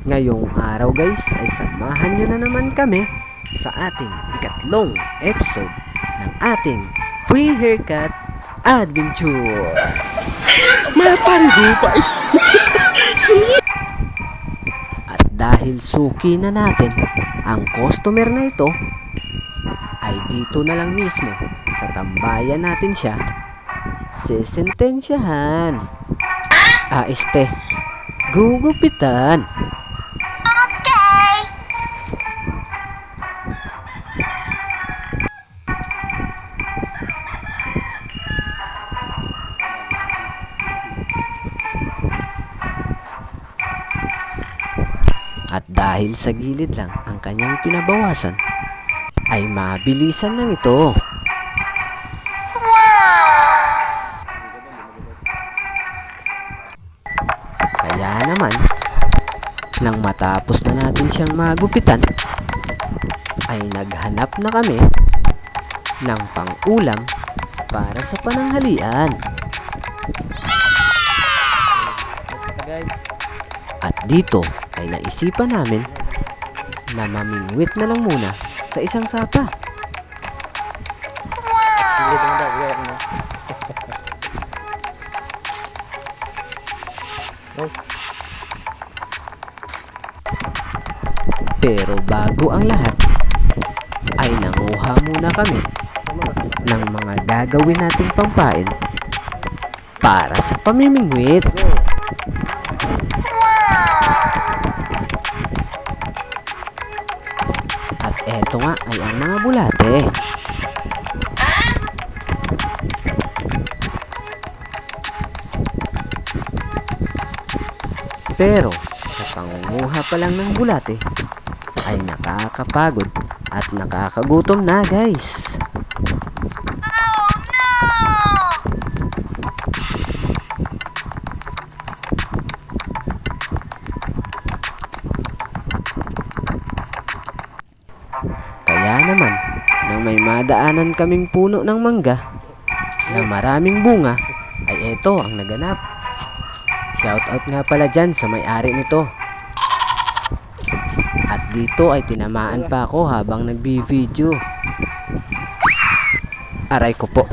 Ngayong araw guys ay samahan nyo na naman kami sa ating ikatlong episode ng ating Free Haircut Adventure. Mapanggupay. At dahil suki na natin ang customer na ito, ay dito na lang mismo sa tambayan natin siya sesentensyahan. Gugupitan. At dahil sa gilid lang ang kanyang pinabawasan, ay mabilisan lang ito. Kaya naman, nang matapos na natin siyang magupitan, ay naghanap na kami ng pang-ulam para sa pananghalian. At dito ay naisipan namin na mamingwit na lang muna sa isang sapa. Pero bago ang lahat, ay nanguha muna kami ng mga gagawin nating pampain para sa pamimingwit. At eto nga ay ang mga bulate. Pero sa pangunguha pa lang ng bulate ay nakakapagod at nakakagutom na guys. Kaya naman, nang may madaanan kaming puno ng mangga na maraming bunga, ay eto ang naganap. Shoutout nga pala dyan sa may-ari nito. At dito ay tinamaan pa ako habang nagbi-video. Aray ko po.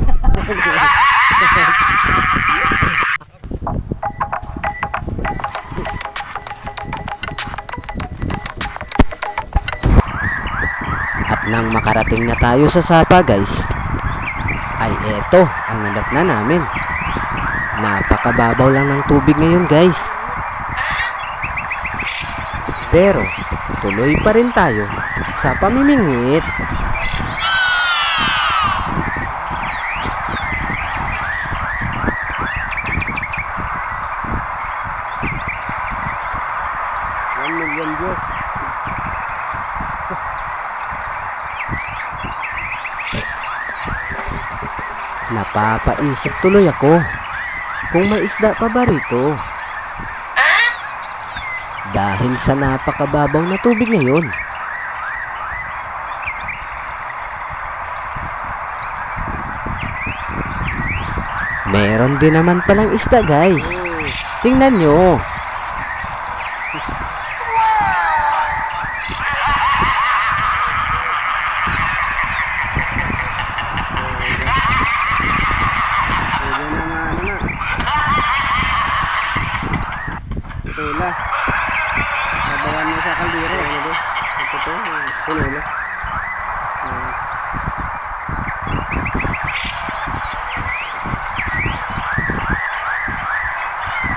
At nang makarating na tayo sa sapa guys, ay eto ang nadatnan namin. Napakababaw lang ng tubig ngayon guys. Pero tuloy pa rin tayo sa pamimingwit. Napapaisip tuloy ako kung may isda pa ba rito. Dahil sa napakababaw na tubig ngayon. Meron din naman palang isda guys. Tingnan nyo. Tula. Sabayan mo sa kaldero. Ano ba? Ito. Puno na.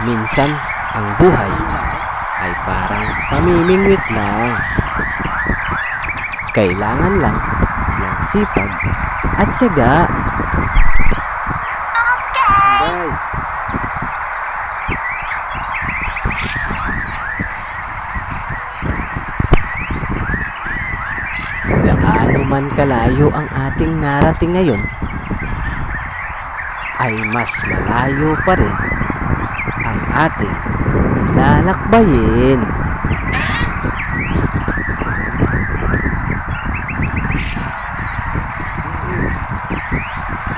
Minsan, ang buhay ay parang pamimingwit lang. Kailangan lang ng sipag at tiyaga. Bye. Gaano man kalayo ang ating narating ngayon, ay mas malayo pa rin ang ating lalakbayin.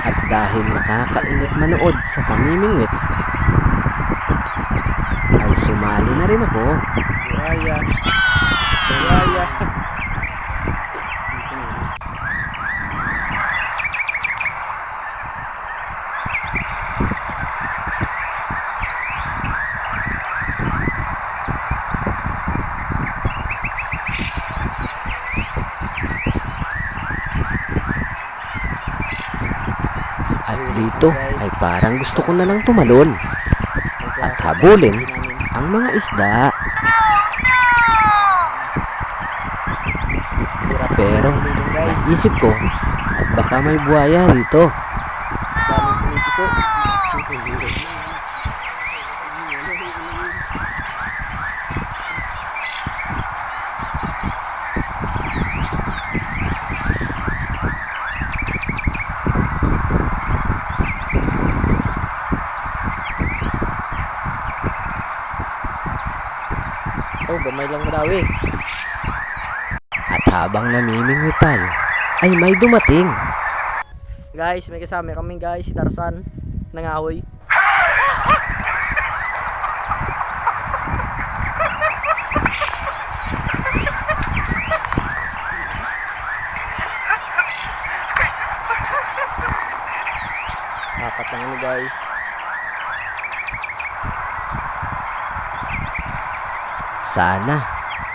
At dahil nakakainip manood sa pamimingwit, ay sumali na rin ako. Buhaya. Buhaya. At dito ay parang gusto ko na lang tumalon at habulin ang mga isda. Pero naisip ko at baka may buhaya rito. Daming pinipiso. Oh, gamay lang madawi. At habang namimingwit tayo ay may dumating. Guys, may kasama kami guys, si Tarzan. Nangahoy. Apat lang ano guys. Sana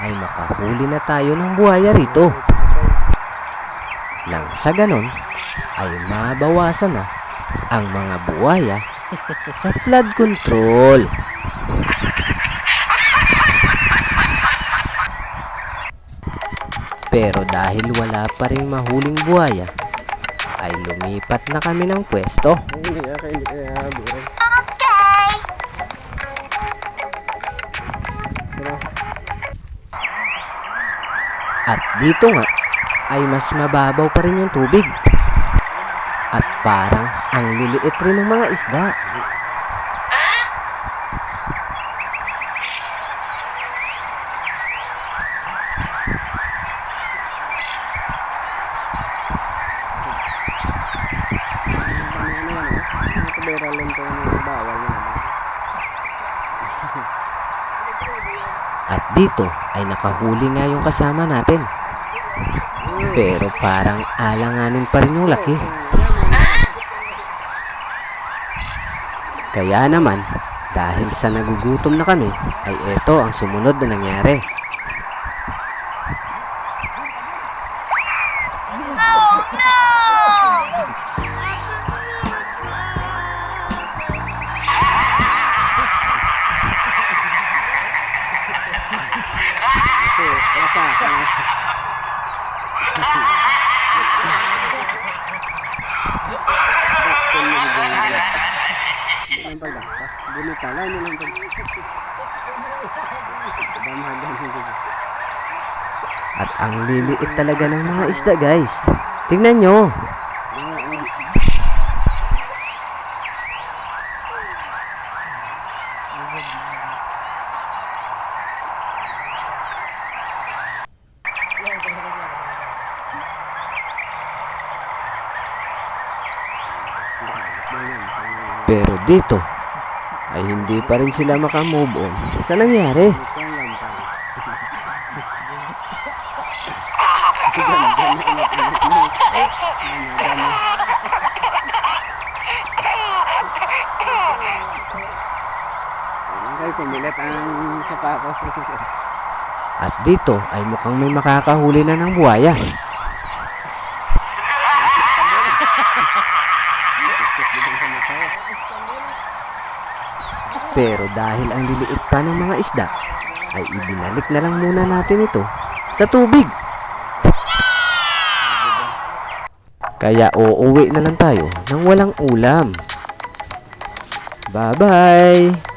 ay makahuli na tayo ng buhaya rito. Nang sa ganon ay mabawasan na ang mga buhaya sa flood control. Pero dahil wala pa rin mahuling buhaya, ay lumipat na kami ng pwesto. Hindi kaya buhay. At dito nga ay mas mababaw pa rin yung tubig. At parang ang liliit rin ng mga isda. At dito ay nakahuli nga yung kasama natin. Pero parang alanganin pa rin yung laki. Kaya naman, dahil sa nagugutom na kami, ay eto ang sumunod na nangyari. At ang liliit talaga ng mga isda guys. Tingnan nyo. Pero dito ay hindi pa rin sila makamove on sa nangyari. Pumilit ang sapatos. At dito ay mukhang may makakahuli na ng buhaya. Pero dahil ang liliit pa ng mga isda, ay ibinalik na lang muna natin ito sa tubig. Kaya uuwi na lang tayo nang walang ulam. Bye-bye!